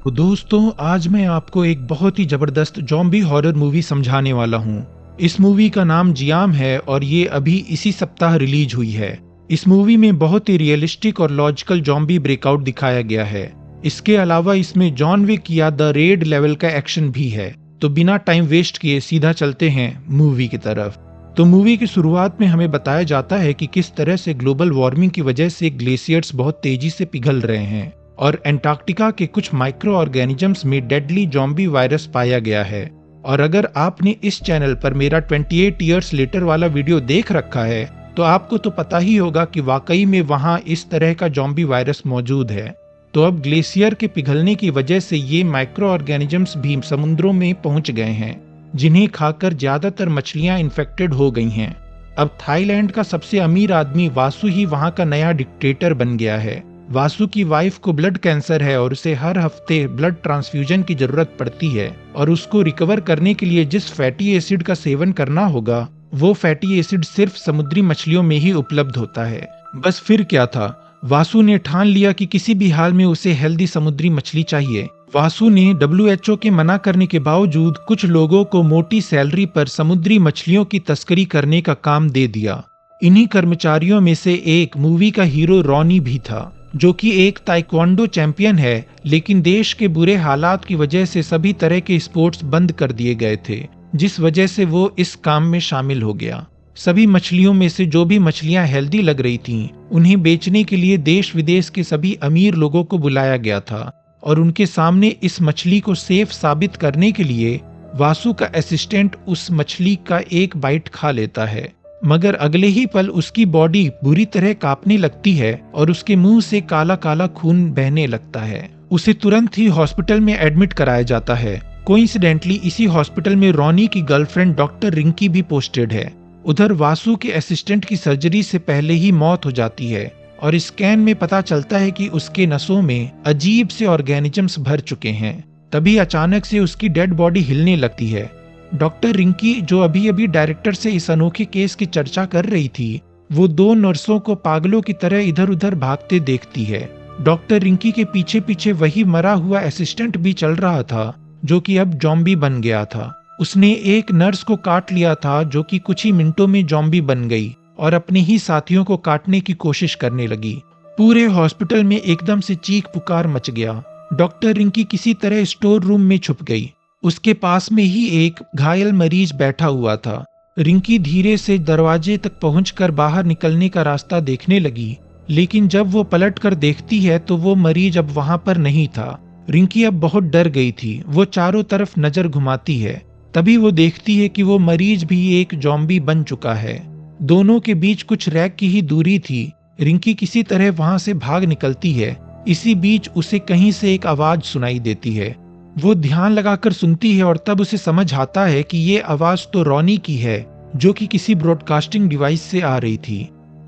तो दोस्तों, आज मैं आपको एक बहुत ही जबरदस्त ज़ॉम्बी हॉरर मूवी समझाने वाला हूँ। इस मूवी का नाम जियाम है और ये अभी इसी सप्ताह रिलीज हुई है। इस मूवी में बहुत ही रियलिस्टिक और लॉजिकल ज़ॉम्बी ब्रेकआउट दिखाया गया है। इसके अलावा इसमें जॉन विक या द रेड लेवल का एक्शन भी है। तो बिना टाइम वेस्ट किए सीधा चलते हैं मूवी की तरफ। तो मूवी की शुरुआत में हमें बताया जाता है कि किस तरह से ग्लोबल वार्मिंग की वजह से ग्लेशियर्स बहुत तेजी से पिघल रहे हैं और एंटार्क्टिका के कुछ माइक्रो ऑर्गेनिजम्स में डेडली ज़ॉम्बी वायरस पाया गया है। और अगर आपने इस चैनल पर मेरा 28 ईयर्स लेटर वाला वीडियो देख रखा है तो आपको तो पता ही होगा कि वाकई में वहां इस तरह का ज़ॉम्बी वायरस मौजूद है। तो अब ग्लेशियर के पिघलने की वजह से ये माइक्रो ऑर्गेनिजम्स भी समुद्रों में पहुंच गए हैं, जिन्हें खाकर ज्यादातर मछलियां इन्फेक्टेड हो गई हैं। अब थाईलैंड का सबसे अमीर आदमी वासु ही वहां का नया डिक्टेटर बन गया है। वासु की वाइफ को ब्लड कैंसर है और उसे हर हफ्ते ब्लड ट्रांसफ्यूजन की जरूरत पड़ती है और उसको रिकवर करने के लिए जिस फैटी एसिड का सेवन करना होगा वो फैटी एसिड सिर्फ समुद्री मछलियों में ही उपलब्ध होता है। बस फिर क्या था, वासु ने ठान लिया कि किसी भी हाल में उसे हेल्दी समुद्री मछली चाहिए। वासु ने WHO के मना करने के बावजूद कुछ लोगों को मोटी सैलरी पर समुद्री मछलियों की तस्करी करने का काम दे दिया। इन्हीं कर्मचारियों में से एक मूवी का हीरो रॉनी भी था, जो कि एक ताइक्वांडो चैंपियन है, लेकिन देश के बुरे हालात की वजह से सभी तरह के स्पोर्ट्स बंद कर दिए गए थे, जिस वजह से वो इस काम में शामिल हो गया। सभी मछलियों में से जो भी मछलियां हेल्दी लग रही थीं, उन्हें बेचने के लिए देश विदेश के सभी अमीर लोगों को बुलाया गया था और उनके सामने इस मछली को सेफ साबित करने के लिए वासु का असिस्टेंट उस मछली का एक बाइट खा लेता है, मगर अगले ही पल उसकी बॉडी बुरी तरह कांपने लगती है और उसके मुंह से काला काला खून बहने लगता है। उसे तुरंत ही हॉस्पिटल में एडमिट कराया जाता है। कोइंसिडेंटली इसी हॉस्पिटल में रॉनी की गर्लफ्रेंड डॉक्टर रिंकी भी पोस्टेड है। उधर वासु के असिस्टेंट की सर्जरी से पहले ही मौत हो जाती है और स्कैन में पता चलता है कि उसके नसों में अजीब से ऑर्गेनिजम्स भर चुके हैं। तभी अचानक से उसकी डेड बॉडी हिलने लगती है। डॉक्टर रिंकी, जो अभी अभी डायरेक्टर से इस अनोखे केस की चर्चा कर रही थी, वो दो नर्सों को पागलों की तरह इधर उधर भागते देखती है। डॉक्टर रिंकी के पीछे पीछे वही मरा हुआ असिस्टेंट भी चल रहा था, जो कि अब ज़ॉम्बी बन गया था। उसने एक नर्स को काट लिया था, जो कि कुछ ही मिनटों में ज़ॉम्बी बन गई और अपने ही साथियों को काटने की कोशिश करने लगी। पूरे हॉस्पिटल में एकदम से चीख पुकार मच गया। डॉक्टर रिंकी किसी तरह स्टोर रूम में छुप गई। उसके पास में ही एक घायल मरीज बैठा हुआ था। रिंकी धीरे से दरवाजे तक पहुंचकर बाहर निकलने का रास्ता देखने लगी, लेकिन जब वो पलट कर देखती है तो वो मरीज अब वहां पर नहीं था। रिंकी अब बहुत डर गई थी। वो चारों तरफ नजर घुमाती है। तभी वो देखती है कि वो मरीज भी एक ज़ॉम्बी बन चुका है। दोनों के बीच कुछ रैक की ही दूरी थी। रिंकी किसी तरह वहां से भाग निकलती है। इसी बीच उसे कहीं से एक आवाज सुनाई देती है। वो ध्यान लगाकर सुनती है और तब उसे समझ आता है कि ये आवाज तो रॉनी की है, जो कि किसी ब्रॉडकास्टिंग डिवाइस से आ रही थी।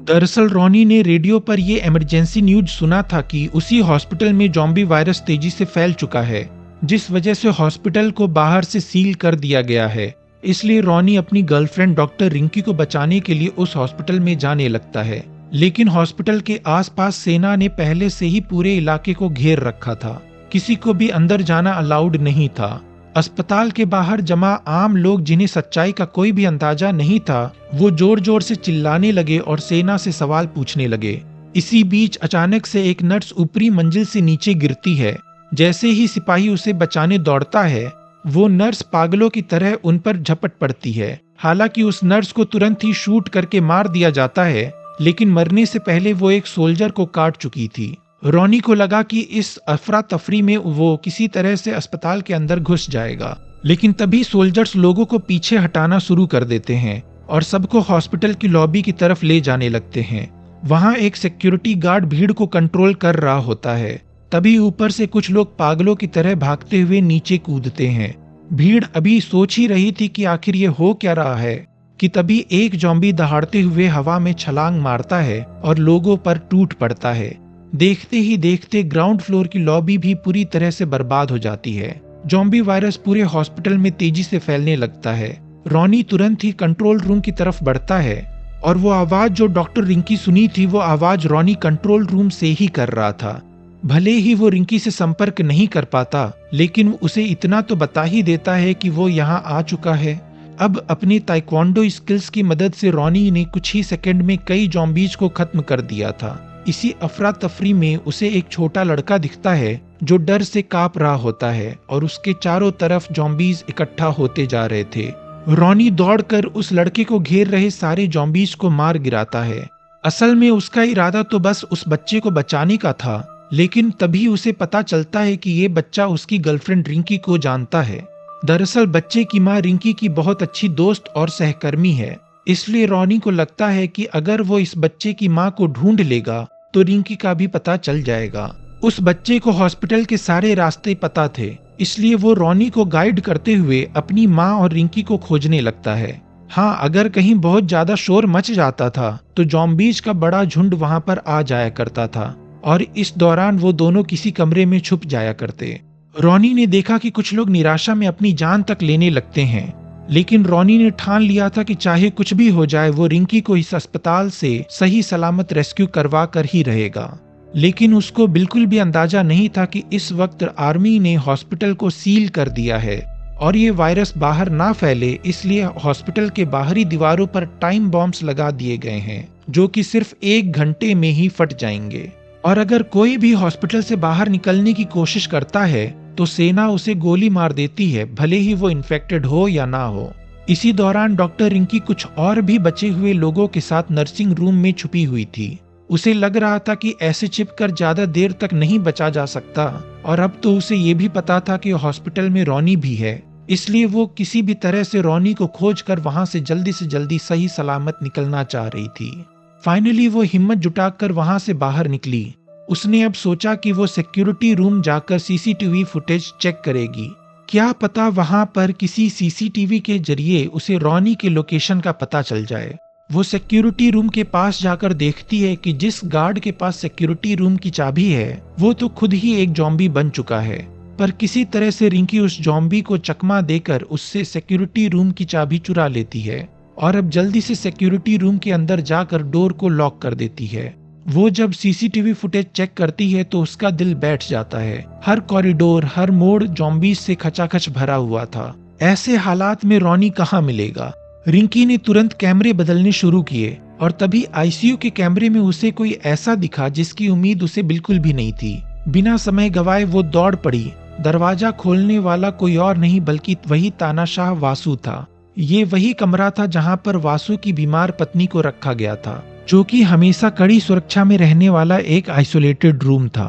दरअसल रॉनी ने रेडियो पर ये इमरजेंसी न्यूज सुना था कि उसी हॉस्पिटल में ज़ॉम्बी वायरस तेजी से फैल चुका है, जिस वजह से हॉस्पिटल को बाहर से सील कर दिया गया है। इसलिए रॉनी अपनी गर्लफ्रेंड डॉक्टर रिंकी को बचाने के लिए उस हॉस्पिटल में जाने लगता है, लेकिन हॉस्पिटल के आसपास सेना ने पहले से ही पूरे इलाके को घेर रखा था। किसी को भी अंदर जाना अलाउड नहीं था। अस्पताल के बाहर जमा आम लोग, जिन्हें सच्चाई का कोई भी अंदाजा नहीं था, वो जोर जोर से चिल्लाने लगे और सेना से सवाल पूछने लगे। इसी बीच अचानक से एक नर्स ऊपरी मंजिल से नीचे गिरती है। जैसे ही सिपाही उसे बचाने दौड़ता है, वो नर्स पागलों की तरह उन पर झपट पड़ती है। हालांकि उस नर्स को तुरंत ही शूट करके मार दिया जाता है, लेकिन मरने से पहले वो एक सोल्जर को काट चुकी थी। रॉनी को लगा कि इस अफरा तफरी में वो किसी तरह से अस्पताल के अंदर घुस जाएगा, लेकिन तभी सोल्जर्स लोगों को पीछे हटाना शुरू कर देते हैं और सबको हॉस्पिटल की लॉबी की तरफ ले जाने लगते हैं। वहां एक सिक्योरिटी गार्ड भीड़ को कंट्रोल कर रहा होता है। तभी ऊपर से कुछ लोग पागलों की तरह भागते हुए नीचे कूदते हैं। भीड़ अभी सोच ही रही थी कि आखिर ये हो क्या रहा है कि तभी एक ज़ॉम्बी दहाड़ते हुए हवा में छलांग मारता है और लोगों पर टूट पड़ता है। देखते ही देखते ग्राउंड फ्लोर की लॉबी भी पूरी तरह से बर्बाद हो जाती है। ज़ॉम्बी वायरस पूरे हॉस्पिटल में तेजी से फैलने लगता है। रॉनी तुरंत ही कंट्रोल रूम की तरफ बढ़ता है और वो आवाज जो डॉक्टर रिंकी सुनी थी, वो आवाज रॉनी कंट्रोल रूम से ही कर रहा था। भले ही वो रिंकी से संपर्क नहीं कर पाता, लेकिन उसे इतना तो बता ही देता है कि वो यहाँ आ चुका है। अब अपनी ताइक्वांडो स्किल्स की मदद से रॉनी ने कुछ ही सेकंड में कई जॉम्बीज को खत्म कर दिया था। इसी अफरा तफरी में उसे एक छोटा लड़का दिखता है जो डर से कांप रहा होता है और उसके चारों तरफ जॉम्बीज इकट्ठा होते जा रहे थे। रॉनी दौड़कर उस लड़के को घेर रहे सारे जॉम्बीज को मार गिराता है। असल में उसका इरादा तो बस उस बच्चे को बचाने का था, लेकिन तभी उसे पता चलता है कि ये बच्चा उसकी गर्लफ्रेंड रिंकी को जानता है। दरअसल बच्चे की माँ रिंकी की बहुत अच्छी दोस्त और सहकर्मी है, इसलिए रॉनी को लगता है कि अगर वो इस बच्चे की माँ को ढूंढ लेगा तो रिंकी का भी पता चल जाएगा। उस बच्चे को हॉस्पिटल के सारे रास्ते पता थे, इसलिए वो रॉनी को गाइड करते हुए अपनी माँ और रिंकी को खोजने लगता है। हाँ, अगर कहीं बहुत ज्यादा शोर मच जाता था तो जॉम्बीज का बड़ा झुंड वहां पर आ जाया करता था और इस दौरान वो दोनों किसी कमरे में छुप जाया करते। रॉनी ने देखा कि कुछ लोग निराशा में अपनी जान तक लेने लगते हैं, लेकिन रॉनी ने ठान लिया था कि चाहे कुछ भी हो जाए वो रिंकी को इस अस्पताल से सही सलामत रेस्क्यू करवा कर ही रहेगा। लेकिन उसको बिल्कुल भी अंदाजा नहीं था कि इस वक्त आर्मी ने हॉस्पिटल को सील कर दिया है और ये वायरस बाहर ना फैले, इसलिए हॉस्पिटल के बाहरी दीवारों पर टाइम बॉम्ब्स लगा दिए गए हैं जो कि सिर्फ 1 घंटे में ही फट जाएंगे। और अगर कोई भी हॉस्पिटल से बाहर निकलने की कोशिश करता है तो सेना उसे गोली मार देती है, भले ही वो इन्फेक्टेड हो या ना हो। इसी दौरान डॉक्टर रिंकी कुछ और भी बचे हुए लोगों के साथ नर्सिंग रूम में छुपी हुई थी। उसे लग रहा था कि ऐसे छिपकर ज्यादा देर तक नहीं बचा जा सकता और अब तो उसे ये भी पता था कि हॉस्पिटल में रॉनी भी है, इसलिए वो किसी भी तरह से रॉनी को खोजकर वहां से जल्दी सही सलामत निकलना चाह रही थी। फाइनली वो हिम्मत जुटाकर वहां से बाहर निकली। उसने अब सोचा कि वो सिक्योरिटी रूम जाकर सीसीटीवी फुटेज चेक करेगी। क्या पता वहां पर किसी सीसीटीवी के जरिए उसे रॉनी के लोकेशन का पता चल जाए। वो सिक्योरिटी रूम के पास जाकर देखती है कि जिस गार्ड के पास सिक्योरिटी रूम की चाबी है वो तो खुद ही एक जॉम्बी बन चुका है, पर किसी तरह से रिंकी उस जॉम्बी को चकमा देकर उससे सिक्योरिटी रूम की चाबी चुरा लेती है और अब जल्दी से सिक्योरिटी रूम के अंदर जाकर डोर को लॉक कर देती है। वो जब सीसीटीवी फुटेज चेक करती है तो उसका दिल बैठ जाता है। हर कॉरिडोर, हर मोड़ जॉम्बीज से खचाखच भरा हुआ था। ऐसे हालात में रॉनी कहाँ मिलेगा। रिंकी ने तुरंत कैमरे बदलने शुरू किए और तभी आईसीयू के कैमरे में उसे कोई ऐसा दिखा जिसकी उम्मीद उसे बिल्कुल भी नहीं थी। बिना समय गवाए वो दौड़ पड़ी। दरवाजा खोलने वाला कोई और नहीं बल्कि वही तानाशाह वासु था। ये वही कमरा था जहां पर वासु की बीमार पत्नी को रखा गया था, जो कि हमेशा कड़ी सुरक्षा में रहने वाला एक आइसोलेटेड रूम था।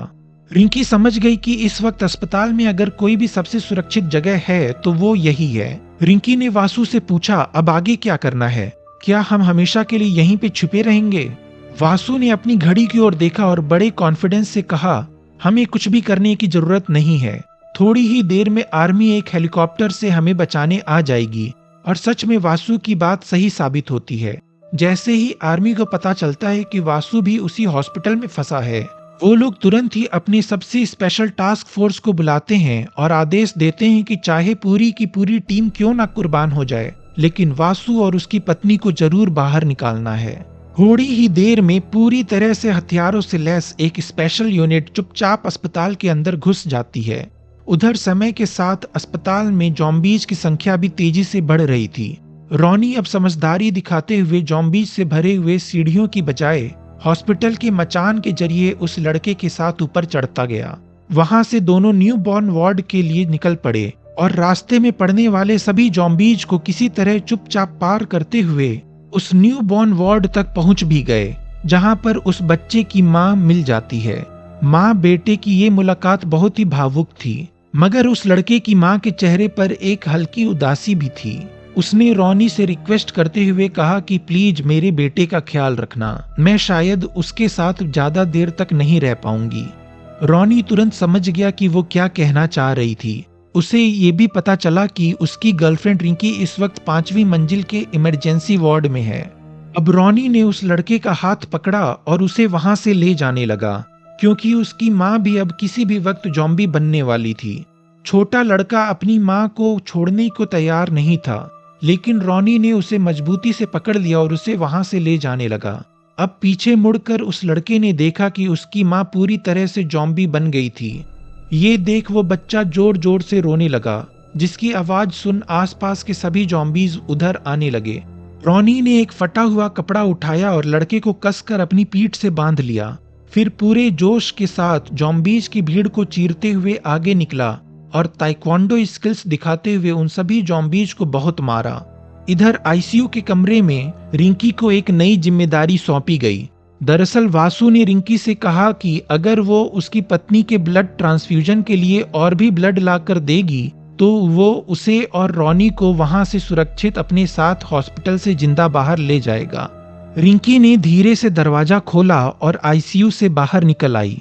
रिंकी समझ गई कि इस वक्त अस्पताल में अगर कोई भी सबसे सुरक्षित जगह है तो वो यही है। रिंकी ने वासु से पूछा, अब आगे क्या करना है? क्या हम हमेशा के लिए यहीं पे छुपे रहेंगे? वासु ने अपनी घड़ी की ओर देखा और बड़े कॉन्फिडेंस से कहा, हमें कुछ भी करने की जरूरत नहीं है। थोड़ी ही देर में आर्मी एक हेलीकॉप्टर से हमें बचाने आ जाएगी। और सच में वासु की बात सही साबित होती है। जैसे ही आर्मी को पता चलता है कि वासु भी उसी हॉस्पिटल में फंसा है, वो लोग तुरंत ही अपनी सबसे स्पेशल टास्क फोर्स को बुलाते हैं और आदेश देते हैं कि चाहे पूरी की पूरी टीम क्यों ना कुर्बान हो जाए, लेकिन वासु और उसकी पत्नी को जरूर बाहर निकालना है। थोड़ी ही देर में पूरी तरह से हथियारों से लैस एक स्पेशल यूनिट चुपचाप अस्पताल के अंदर घुस जाती है। उधर समय के साथ अस्पताल में जॉम्बीज की संख्या भी तेजी से बढ़ रही थी। रॉनी अब समझदारी दिखाते हुए जॉम्बीज से भरे हुए सीढ़ियों की बजाय हॉस्पिटल के मचान के जरिए उस लड़के के साथ ऊपर चढ़ता गया। वहां से दोनों न्यू बॉर्न वार्ड के लिए निकल पड़े और रास्ते में पड़ने वाले सभी जॉम्बीज को किसी तरह चुपचाप पार करते हुए उस न्यू बॉर्न वार्ड तक पहुंच भी गए, जहां पर उस बच्चे की मां मिल जाती है। मां बेटे की ये मुलाकात बहुत ही भावुक थी, मगर उस लड़के की मां के चेहरे पर एक हल्की उदासी भी थी। उसने रॉनी से रिक्वेस्ट करते हुए कहा कि प्लीज मेरे बेटे का ख्याल रखना, मैं शायद उसके साथ ज्यादा देर तक नहीं रह पाऊंगी। रॉनी तुरंत समझ गया कि वो क्या कहना चाह रही थी। उसे ये भी पता चला कि उसकी गर्लफ्रेंड रिंकी इस वक्त 5वीं मंजिल के इमरजेंसी वार्ड में है। अब रॉनी ने उस लड़के का हाथ पकड़ा और उसे वहां से ले जाने लगा, क्योंकि उसकी मां भी अब किसी भी वक्त जॉम्बी बनने वाली थी। छोटा लड़का अपनी मां को छोड़ने को तैयार नहीं था, लेकिन रॉनी ने उसे मजबूती से पकड़ लिया और उसे वहां से ले जाने लगा। अब पीछे मुड़कर उस लड़के ने देखा कि उसकी माँ पूरी तरह से जॉम्बी बन गई थी। ये देख वो बच्चा जोर जोर से रोने लगा, जिसकी आवाज सुन आसपास के सभी जॉम्बीज उधर आने लगे। रॉनी ने एक फटा हुआ कपड़ा उठाया और लड़के को कसकर अपनी पीठ से बांध लिया। फिर पूरे जोश के साथ जॉम्बीज की भीड़ को चीरते हुए आगे निकला और ताइक्वांडो स्किल्स दिखाते हुए उन सभी जॉम्बीज को बहुत मारा। इधर आईसीयू के कमरे में रिंकी को एक नई जिम्मेदारी सौंपी गई। दरअसल वासु ने रिंकी से कहा कि अगर वो उसकी पत्नी के ब्लड ट्रांसफ्यूजन के लिए और भी ब्लड लाकर देगी तो वो उसे और रॉनी को वहां से सुरक्षित अपने साथ हॉस्पिटल से जिंदा बाहर ले जाएगा। रिंकी ने धीरे से दरवाजा खोला और आईसीयू से बाहर निकल आई।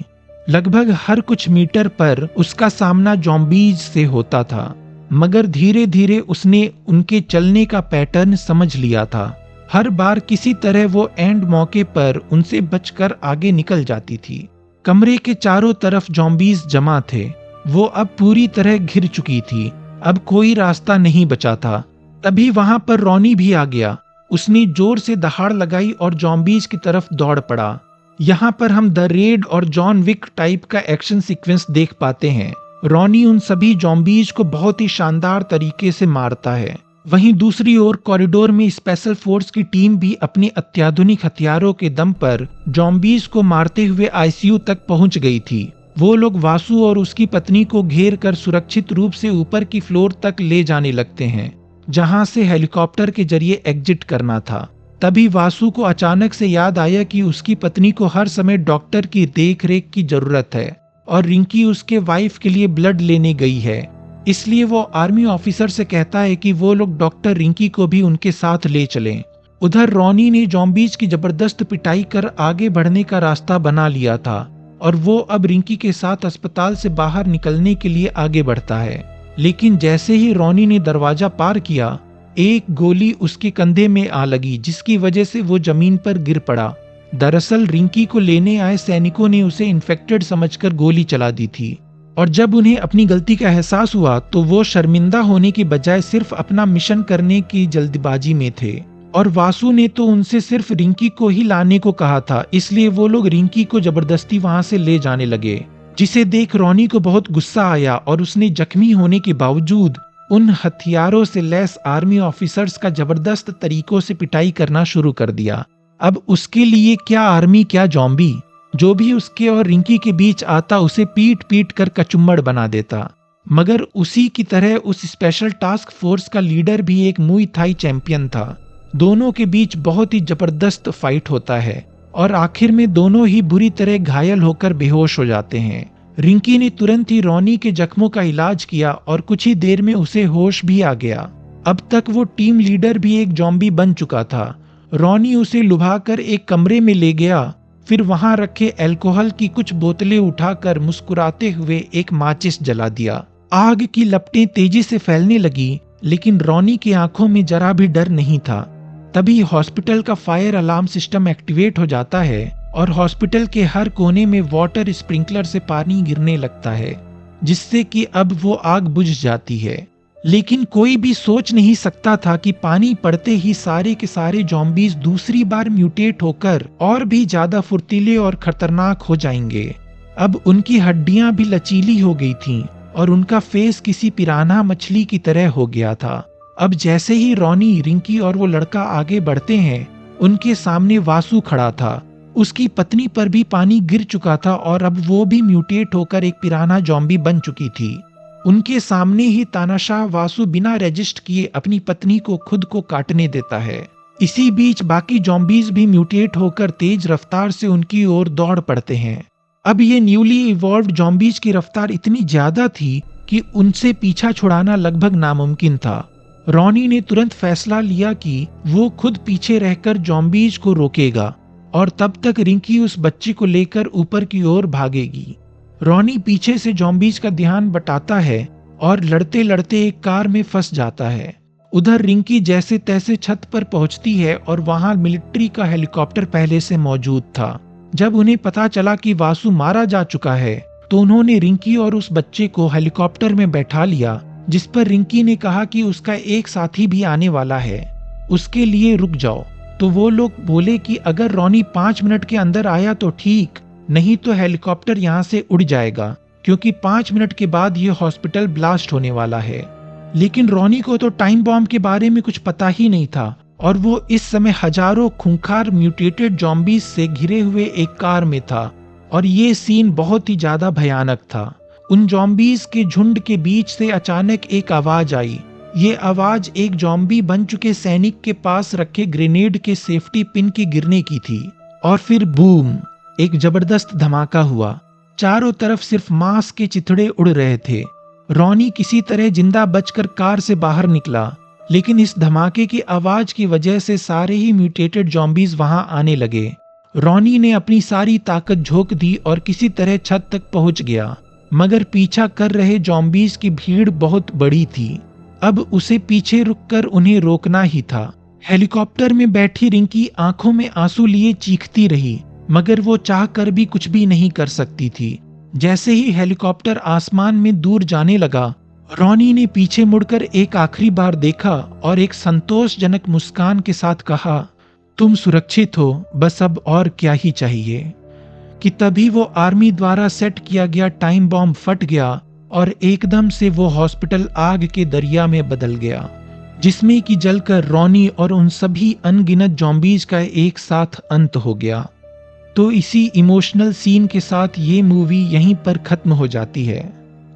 लगभग हर कुछ मीटर पर उसका सामना जॉम्बीज से होता था, मगर धीरे धीरे उसने उनके चलने का पैटर्न समझ लिया था। हर बार किसी तरह वो एंड मौके पर उनसे बचकर आगे निकल जाती थी। कमरे के चारों तरफ जॉम्बीज जमा थे। वो अब पूरी तरह घिर चुकी थी। अब कोई रास्ता नहीं बचा था। तभी वहां पर रॉनी भी आ गया। उसने जोर से दहाड़ लगाई और जॉम्बीज की तरफ दौड़ पड़ा। यहाँ पर हम द रेड और जॉन विक टाइप का एक्शन सीक्वेंस देख पाते हैं। रॉनी उन सभी जॉम्बीज को बहुत ही शानदार तरीके से मारता है। वहीं दूसरी ओर कॉरिडोर में स्पेशल फोर्स की टीम भी अपने अत्याधुनिक हथियारों के दम पर जॉम्बीज को मारते हुए आईसीयू तक पहुंच गई थी। वो लोग वासु और उसकी पत्नी को घेर कर सुरक्षित रूप से ऊपर की फ्लोर तक ले जाने लगते हैं, जहां से हेलीकॉप्टर के जरिए एग्जिट करना था। तभी वासु को अचानक से याद आया कि उसकी पत्नी को हर समय डॉक्टर की देखरेख की जरूरत है और रिंकी उसके वाइफ के लिए ब्लड लेने गई है। इसलिए वो आर्मी ऑफिसर से कहता है कि वो लोग डॉक्टर रिंकी को भी उनके साथ ले चलें। उधर रॉनी ने जॉम्बीज की जबरदस्त पिटाई कर आगे बढ़ने का रास्ता बना लिया था और वो अब रिंकी के साथ अस्पताल से बाहर निकलने के लिए आगे बढ़ता है। लेकिन जैसे ही रॉनी ने दरवाजा पार किया, एक गोली उसके कंधे में आ लगी, जिसकी वजह से वो जमीन पर गिर पड़ा। दरअसल रिंकी को लेने आए सैनिकों ने उसे इन्फेक्टेड समझकर गोली चला दी थी और जब उन्हें अपनी गलती का एहसास हुआ तो वो शर्मिंदा होने की बजाय सिर्फ अपना मिशन करने की जल्दबाजी में थे। और वासु ने तो उनसे सिर्फ रिंकी को ही लाने को कहा था, इसलिए वो लोग रिंकी को जबरदस्ती वहां से ले जाने लगे, जिसे देख रॉनी को बहुत गुस्सा आया और उसने जख्मी होने के बावजूद उन हथियारों से लैस आर्मी ऑफिसर्स का जबरदस्त तरीकों से पिटाई करना शुरू कर दिया। अब उसके लिए क्या आर्मी क्या जॉम्बी, जो भी उसके और रिंकी के बीच आता उसे पीट पीट कर कचुम्बड़ बना देता। मगर उसी की तरह उस स्पेशल टास्क फोर्स का लीडर भी एक मुई थाई चैंपियन था। दोनों के बीच बहुत ही जबरदस्त फाइट होता है और आखिर में दोनों ही बुरी तरह घायल होकर बेहोश हो जाते हैं। रिंकी ने तुरंत ही रॉनी के जख्मों का इलाज किया और कुछ ही देर में उसे होश भी आ गया। अब तक वो टीम लीडर भी एक जॉम्बी बन चुका था। रॉनी उसे लुभाकर एक कमरे में ले गया, फिर वहां रखे अल्कोहल की कुछ बोतलें उठाकर मुस्कुराते हुए एक माचिस जला दिया। आग की लपटें तेजी से फैलने लगी, लेकिन रॉनी की आंखों में जरा भी डर नहीं था। तभी हॉस्पिटल का फायर अलार्म सिस्टम एक्टिवेट हो जाता है और हॉस्पिटल के हर कोने में वाटर स्प्रिंकलर से पानी गिरने लगता है, जिससे कि अब वो आग बुझ जाती है। लेकिन कोई भी सोच नहीं सकता था कि पानी पड़ते ही सारे के सारे जॉम्बीज दूसरी बार म्यूटेट होकर और भी ज्यादा फुर्तीले और खतरनाक हो जाएंगे। अब उनकी हड्डियां भी लचीली हो गई थीं और उनका फेस किसी पिरान्हा मछली की तरह हो गया था। अब जैसे ही रॉनी, रिंकी और वो लड़का आगे बढ़ते हैं, उनके सामने वासु खड़ा था। उसकी पत्नी पर भी पानी गिर चुका था और अब वो भी म्यूटेट होकर एक पिरान्हा जॉम्बी बन चुकी थी। उनके सामने ही तानाशाह वासु बिना रजिस्ट किए अपनी पत्नी को खुद को काटने देता है। इसी बीच बाकी जॉम्बीज भी म्यूटेट होकर तेज रफ्तार से उनकी ओर दौड़ पड़ते हैं। अब ये न्यूली इवॉल्व्ड जॉम्बीज की रफ्तार इतनी ज्यादा थी कि उनसे पीछा छुड़ाना लगभग नामुमकिन था। रॉनी ने तुरंत फैसला लिया कि वो खुद पीछे रहकर जॉम्बीज को रोकेगा और तब तक रिंकी उस बच्ची को लेकर ऊपर की ओर भागेगी। रॉनी पीछे से जॉम्बीज का ध्यान बटाता है और लड़ते लड़ते एक कार में फंस जाता है। उधर रिंकी जैसे तैसे छत पर पहुंचती है और वहां मिलिट्री का हेलीकॉप्टर पहले से मौजूद था। जब उन्हें पता चला कि वासु मारा जा चुका है तो उन्होंने रिंकी और उस बच्चे को हेलीकॉप्टर में बैठा लिया, जिस पर रिंकी ने कहा कि उसका एक साथी भी आने वाला है, उसके लिए रुक जाओ। तो वो लोग बोले कि अगर रॉनी 5 मिनट के अंदर आया तो ठीक, नहीं तो हेलीकॉप्टर यहाँ से उड़ जाएगा, क्योंकि 5 मिनट के बाद ये हॉस्पिटल ब्लास्ट होने वाला है। लेकिन रॉनी को तो टाइम बॉम्ब के बारे में कुछ पता ही नहीं था और वो इस समय हजारों खूंखार म्यूटेटेड जॉम्बीज से घिरे हुए एक कार में था और ये सीन बहुत ही ज्यादा भयानक था। उन जॉम्बीज के झुंड के बीच से अचानक एक आवाज आई। ये आवाज एक जॉम्बी बन चुके सैनिक के पास रखे ग्रेनेड के सेफ्टी पिन के गिरने की थी और फिर बूम, एक जबरदस्त धमाका हुआ। चारों तरफ सिर्फ मांस के चिथड़े उड़ रहे थे। रॉनी किसी तरह जिंदा बचकर कार से बाहर निकला, लेकिन इस धमाके की आवाज की वजह से सारे ही म्यूटेटेड जॉम्बीज वहां आने लगे। रॉनी ने अपनी सारी ताकत झोंक दी और किसी तरह छत तक पहुंच गया, मगर पीछा कर रहे जॉम्बीज की भीड़ बहुत बड़ी थी। अब उसे पीछे रुककर उन्हें रोकना ही था। हेलीकॉप्टर में बैठी रिंकी आंखों में आंसू लिए चीखती रही, मगर वो चाहकर भी कुछ भी नहीं कर सकती थी। जैसे ही हेलीकॉप्टर आसमान में दूर जाने लगा, रॉनी ने पीछे मुड़कर एक आखिरी बार देखा और एक संतोषजनक मुस्कान के साथ कहा, तुम सुरक्षित हो, बस अब और क्या ही चाहिए। कि तभी वो आर्मी द्वारा सेट किया गया टाइम बॉम्ब फट गया और एकदम से वो हॉस्पिटल आग के दरिया में बदल गया, जिसमें कि जलकर रॉनी और उन सभी अनगिनत जॉम्बीज का एक साथ अंत हो गया। तो इसी इमोशनल सीन के साथ ये मूवी यहीं पर खत्म हो जाती है।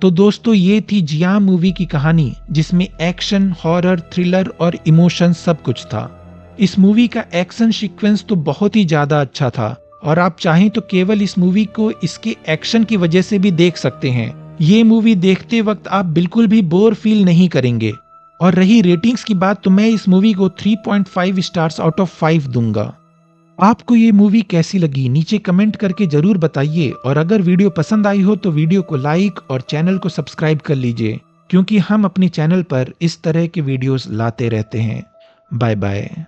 तो दोस्तों, ये थी जियाम मूवी की कहानी, जिसमें एक्शन, हॉरर, थ्रिलर और इमोशन सब कुछ था। इस मूवी का एक्शन सीक्वेंस तो बहुत ही ज्यादा अच्छा था और आप चाहें तो केवल इस मूवी को इसके एक्शन की वजह से भी देख सकते हैं। ये मूवी देखते वक्त आप बिल्कुल भी बोर फील नहीं करेंगे। और रही रेटिंग्स की बात, तो मैं इस मूवी को 3.5 स्टार्स आउट ऑफ 5 दूंगा। आपको ये मूवी कैसी लगी नीचे कमेंट करके जरूर बताइए, और अगर वीडियो पसंद आई हो तो वीडियो को लाइक और चैनल को सब्सक्राइब कर लीजिए, क्योंकि हम अपने चैनल पर इस तरह के वीडियोस लाते रहते हैं। Bye bye.